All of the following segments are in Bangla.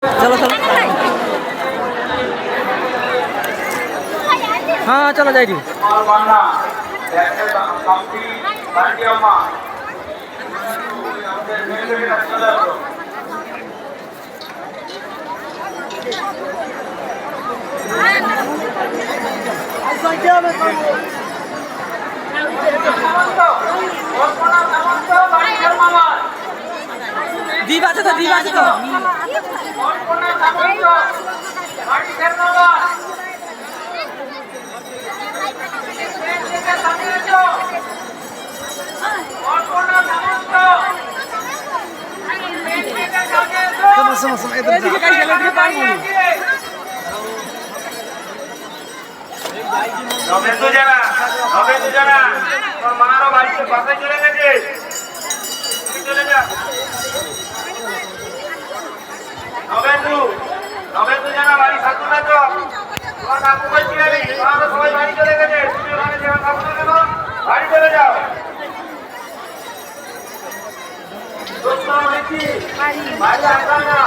चलो चलो हाँ चलो जाइए दीप আছে তো दीप আছে তো sama-sama itu এদিকে কাই গেল এদিকে পারবো না নবেন্দু জানা তোর মারও বাড়িতে পাশে চলে গেছে চলে যা নবেন্দু জানা বাড়ি থাকতো না তো তোমার কাকু বলছি আমি তোমার সবাই বাড়ি চলে গেছে তুমি ওখানে যেমন থাকতো না কেন বাড়ি চলে যাও বাড়ি আসা না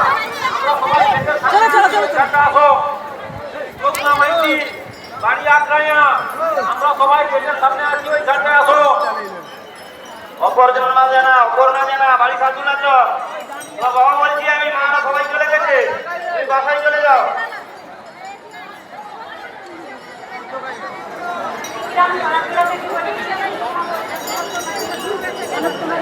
আমরা সবাই বাড়ি আগ্রাইয়া আমরা সবাই গেটের সামনে আছি ওই ঘাটে আসো অপর না জানা বাড়ি থাকতো না তো বাবা বলছি আমি মারা সবাই চলে গেছে